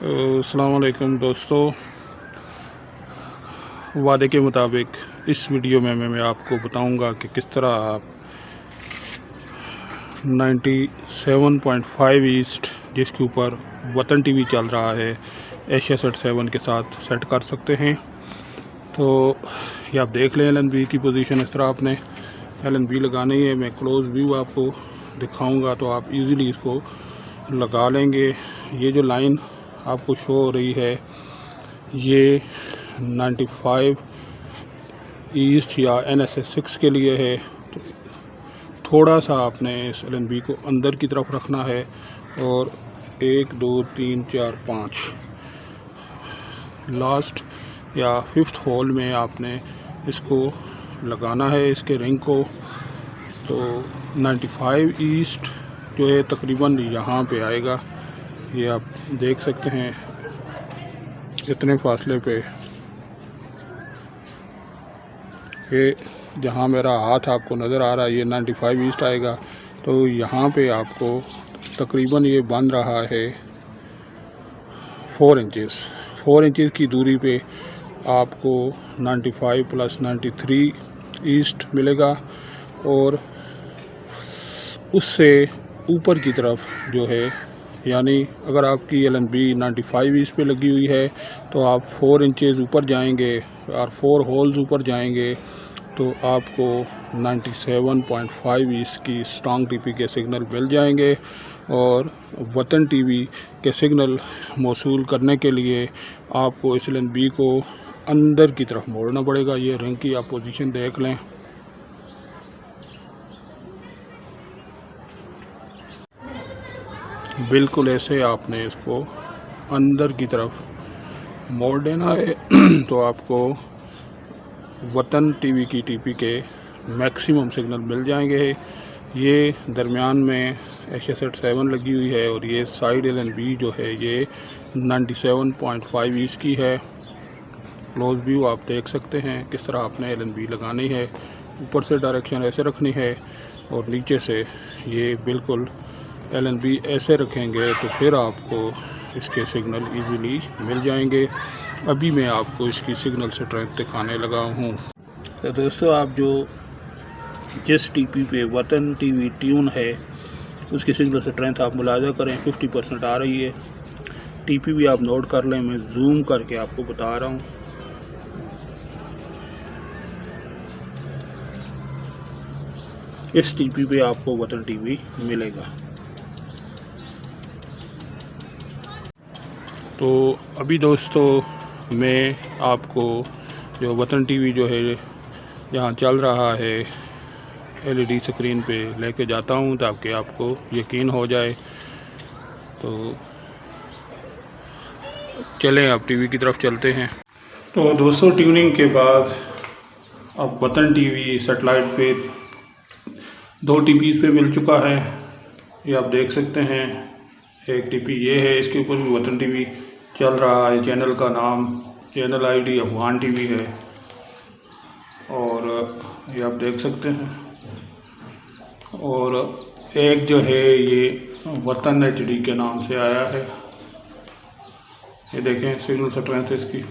अस्सलाम वालेकुम दोस्तों, वादे के मुताबिक इस वीडियो में मैं आपको बताऊंगा कि किस तरह आप 97.5 ईस्ट जिसके ऊपर वतन टीवी चल रहा है एशिया सेट 7 के साथ सेट कर सकते हैं। तो ये आप देख लें LNB की पोजीशन। इस तरह आपने LNB लगानी है। मैं क्लोज व्यू आपको दिखाऊंगा तो आप इजीली इसको लगा लेंगे। ये जो लाइन आपको शो हो रही है ये 95 ईस्ट या NSS 6 के लिए है। तो थोड़ा सा आपने इस LNB को अंदर की तरफ रखना है और 1 2 3 4 5 लास्ट या 5th होल में आपने इसको लगाना है, इसके रिंग को। तो 95 ईस्ट जो है तकरीबन यहाँ पे आएगा। ये आप देख सकते हैं इतने फासले पे। ये जहाँ मेरा हाथ आपको नज़र आ रहा है ये 95 ईस्ट आएगा। तो यहाँ पे आपको तकरीबन ये बन रहा है 4 इंचेस। 4 इंचेस की दूरी पे आपको 95 प्लस 93 ईस्ट मिलेगा और उससे ऊपर की तरफ जो है, यानी अगर आपकी LNB 95 ईस्ट पे लगी हुई है तो आप 4 इंचेस ऊपर जाएंगे और 4 होल्स ऊपर जाएंगे तो आपको 97.5 ईस्ट की स्ट्रॉन्ग टीपी के सिग्नल मिल जाएंगे। और वतन टीवी के सिग्नल मौसूल करने के लिए आपको इस LNB को अंदर की तरफ मोड़ना पड़ेगा। ये रिंग की आप पोजीशन देख लें। बिल्कुल ऐसे आपने इसको अंदर की तरफ मोड़ देना है तो आपको वतन टीवी की टीपी के मैक्सिमम सिग्नल मिल जाएंगे। ये दरमियान में एशिया सेट 7 लगी हुई है और ये साइड LNB जो है ये 97.5 ईस्ट की है। क्लोज व्यू आप देख सकते हैं किस तरह आपने LNB लगानी है। ऊपर से डायरेक्शन ऐसे रखनी है और नीचे से ये बिल्कुल LNB ऐसे रखेंगे तो फिर आपको इसके सिग्नल इजीली मिल जाएंगे। अभी मैं आपको इसकी सिग्नल स्ट्रेंथ दिखाने लगा हूँ। तो दोस्तों, आप जो जिस टीपी पे वतन टीवी ट्यून है उसकी सिग्नल स्ट्रेंथ आप मुलाजा करें 50% आ रही है। टीपी भी आप नोट कर लें, मैं जूम करके आपको बता रहा हूँ। इस टीपी पे आपको वतन टीवी मिलेगा। तो अभी दोस्तों मैं आपको जो वतन टीवी जो है यहाँ चल रहा है LED स्क्रीन पे लेके जाता हूँ ताकि आपको यकीन हो जाए। तो चलें अब टीवी की तरफ चलते हैं। तो दोस्तों, ट्यूनिंग के बाद अब वतन टीवी सेटेलाइट पे 2 टीपीज़ पे मिल चुका है। ये आप देख सकते हैं। एक टीपी ये है, इसके ऊपर भी वतन टीवी चल रहा है। चैनल का नाम, चैनल ID अफगान टीवी है और ये आप देख सकते हैं। और एक जो है ये वतन HD के नाम से आया है। ये देखें सिग्नल स्ट्रेंथ इसकी,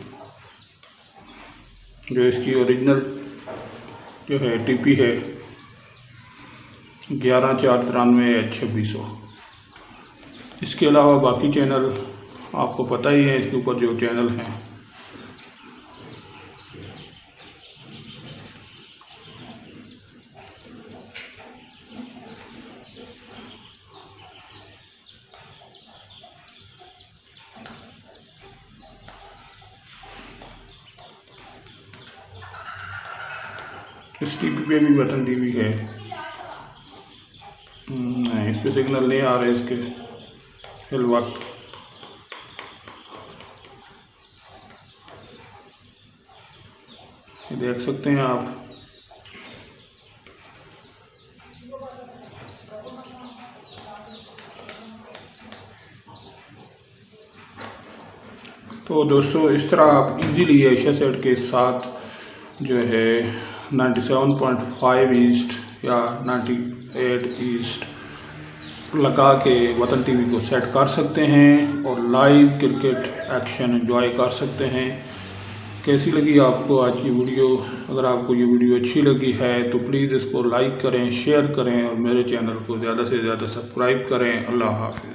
जो इसकी ओरिजिनल जो है टीपी है 11493H2600। इसके अलावा बाकी चैनल आपको पता ही है, इसके ऊपर जो चैनल हैं। इस टीपी पे भी वतन टीवी है। नहीं, इस पे सिग्नल नहीं आ रहे इसके फिल वक्त। देख सकते हैं आप। तो दोस्तों, इस तरह आप इजीली एशिया सेट के साथ जो है 97.5 ईस्ट या 98 ईस्ट लगा के वतन टीवी को सेट कर सकते हैं और लाइव क्रिकेट एक्शन एंजॉय कर सकते हैं। कैसी लगी आपको आज की वीडियो? अगर आपको ये वीडियो अच्छी लगी है तो प्लीज़ इसको लाइक करें, शेयर करें और मेरे चैनल को ज़्यादा से ज़्यादा सब्सक्राइब करें। अल्लाह हाफ़िज़।